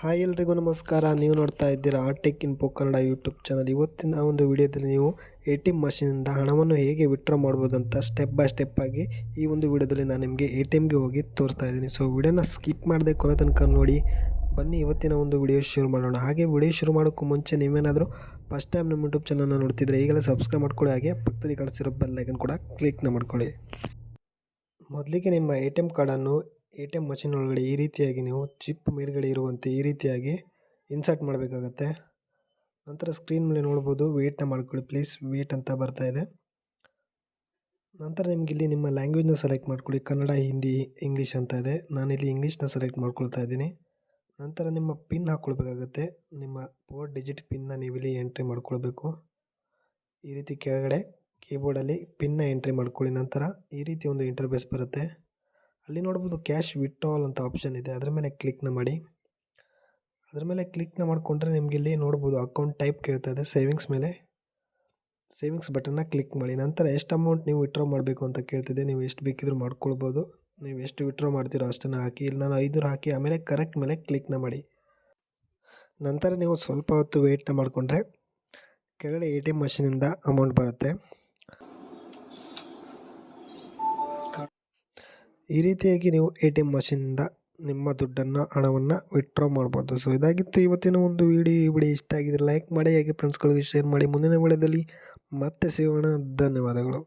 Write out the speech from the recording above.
Hi ಎಲ್ರಿಗೂ ನಮಸ್ಕಾರ. ನೀವು ನೋಡ್ತಾ ಇದ್ದೀರಾ tech info Kannada YouTube channel. ಇವತ್ತಿನ ಒಂದು ವಿಡಿಯೋದಲ್ಲಿ ನೀವು ATM ಮಷೀನಿಂದ ಹಣವನ್ನು ಹೇಗೆ ವಿತ್ಡ್ರಾ ಮಾಡ್ಬೋದು ಅಂತ ಸ್ಟೆಪ್ ಬೈ ಸ್ಟೆಪ್ ಆಗಿ ಈ ಒಂದು ವಿಡಿಯೋದಲ್ಲಿ ನಾನು ನಿಮಗೆ ATMಗೆ ಹೋಗಿ ತೋರಿಸ್ತಾ ಇದ್ದೀನಿ. ಸೊ ವಿಡಿಯೋನ ಸ್ಕಿಪ್ ಮಾಡದೆ ಕೊನೆ ತನಕ ನೋಡಿ. ಬನ್ನಿ ಇವತ್ತಿನ ಒಂದು ವಿಡಿಯೋ ಶುರು ಮಾಡೋಣ. ಹಾಗೆ ವಿಡಿಯೋ ಶುರು ಮಾಡೋಕ್ಕೂ ಮುಂಚೆ ನೀವೇನಾದರೂ ಫಸ್ಟ್ ಟೈಮ್ ನಮ್ಮ ಯೂಟ್ಯೂಬ್ ಚಾನಲ್ನ ನೋಡ್ತಿದ್ರೆ ಈಗಲೇ ಸಬ್ಸ್ಕ್ರೈಬ್ ಮಾಡ್ಕೊಳ್ಳಿ. ಹಾಗೆ ಪಕ್ಕದಲ್ಲಿ ಕಾಣಿಸಿರೋ ಬೆಲ್ ಐಕನ್ ಕೂಡ ಕ್ಲಿಕ್ನ ಮಾಡ್ಕೊಳ್ಳಿ. ಮೊದಲಿಗೆ ನಿಮ್ಮ ATM ಕಾರ್ಡನ್ನು ATM ಮಷೀನ್ ಒಳಗಡೆ ಈ ರೀತಿಯಾಗಿ ನೀವು ಚಿಪ್ ಮೇಲ್ಗಡೆ ಇರುವಂತೆ ಈ ರೀತಿಯಾಗಿ ಇನ್ಸರ್ಟ್ ಮಾಡಬೇಕಾಗತ್ತೆ. ನಂತರ ಸ್ಕ್ರೀನ್ ಮೇಲೆ ನೋಡ್ಬೋದು, ವೇಟ್ನ ಮಾಡ್ಕೊಳ್ಳಿ ಪ್ಲೀಸ್, ವೇಟ್ ಅಂತ ಬರ್ತಾ ಇದೆ. ನಂತರ ನಿಮ್ಗೆ ಇಲ್ಲಿ ನಿಮ್ಮ ಲ್ಯಾಂಗ್ವೇಜ್ನ ಸೆಲೆಕ್ಟ್ ಮಾಡ್ಕೊಳ್ಳಿ. ಕನ್ನಡ, ಹಿಂದಿ, ಇಂಗ್ಲೀಷ್ ಅಂತ ಇದೆ. ನಾನಿಲ್ಲಿ ಇಂಗ್ಲೀಷ್ನ ಸೆಲೆಕ್ಟ್ ಮಾಡ್ಕೊಳ್ತಾ ಇದ್ದೀನಿ. ನಂತರ ನಿಮ್ಮ ಪಿನ್ ಹಾಕ್ಕೊಳ್ಬೇಕಾಗತ್ತೆ. ನಿಮ್ಮ 4 ಡಿಜಿಟ್ ಪಿನ್ನ ನೀವಿಲ್ಲಿ ಎಂಟ್ರಿ ಮಾಡ್ಕೊಳ್ಬೇಕು. ಈ ರೀತಿ ಕೆಳಗಡೆ ಕೀಬೋರ್ಡಲ್ಲಿ ಪಿನ್ನ ಎಂಟ್ರಿ ಮಾಡ್ಕೊಳ್ಳಿ. ನಂತರ ಈ ರೀತಿ ಒಂದು ಇಂಟರ್ಫೇಸ್ ಬರುತ್ತೆ. ಅಲ್ಲಿ ನೋಡ್ಬೋದು ಕ್ಯಾಶ್ ವಿತ್ಡ್ರಾವಲ್ ಅಂತ ಆಪ್ಷನ್ ಇದೆ, ಅದರ ಮೇಲೆ ಕ್ಲಿಕ್ನ ಮಾಡಿ. ಅದರ ಮೇಲೆ ಕ್ಲಿಕ್ನ ಮಾಡಿಕೊಂಡ್ರೆ ನಿಮಗೆ ಇಲ್ಲಿ ನೋಡ್ಬೋದು ಅಕೌಂಟ್ ಟೈಪ್ ಕೇಳ್ತಾ ಇದೆ. ಸೇವಿಂಗ್ಸ್ ಮೇಲೆ ಸೇವಿಂಗ್ಸ್ ಬಟನ್ನ ಕ್ಲಿಕ್ ಮಾಡಿ. ನಂತರ ಎಷ್ಟು ಅಮೌಂಟ್ ನೀವು ವಿತ್ಡ್ರಾ ಮಾಡಬೇಕು ಅಂತ ಕೇಳ್ತಿದೆ. ನೀವು ಎಷ್ಟು ಬೇಕಿದ್ರೂ ಮಾಡ್ಕೊಳ್ಬೋದು. ನೀವು ಎಷ್ಟು ವಿತ್ಡ್ರಾ ಮಾಡ್ತೀರೋ ಅಷ್ಟನ್ನು ಹಾಕಿ. ಇಲ್ಲಿ ನಾನು 500 ಹಾಕಿ ಆಮೇಲೆ ಕರೆಕ್ಟ್ ಮೇಲೆ ಕ್ಲಿಕ್ನ ಮಾಡಿ. ನಂತರ ನೀವು ಸ್ವಲ್ಪ ಹೊತ್ತು ವೇಟ್ನ ಮಾಡಿಕೊಂಡ್ರೆ ಕೆಳಗಡೆ ATM ಮಷೀನಿಂದ ಅಮೌಂಟ್ ಬರುತ್ತೆ. ಈ ರೀತಿಯಾಗಿ ನೀವು ATM ಮಷೀನಿಂದ ನಿಮ್ಮ ಹಣವನ್ನು ವಿತ್ಡ್ರಾ ಮಾಡ್ಬೋದು. ಸೊ ಇದಾಗಿತ್ತು ಇವತ್ತಿನ ಒಂದು ವಿಡಿಯೋ. ಈ ವಿಡಿಯೋ ಇಷ್ಟ ಆಗಿದ್ರೆ ಲೈಕ್ ಮಾಡಿ, ಹಾಗೆ ಫ್ರೆಂಡ್ಸ್ಗಳಿಗೆ ಶೇರ್ ಮಾಡಿ. ಮುಂದಿನ ವಿಡಿಯೋದಲ್ಲಿ ಮತ್ತೆ ಸಿಗೋಣ. ಧನ್ಯವಾದಗಳು.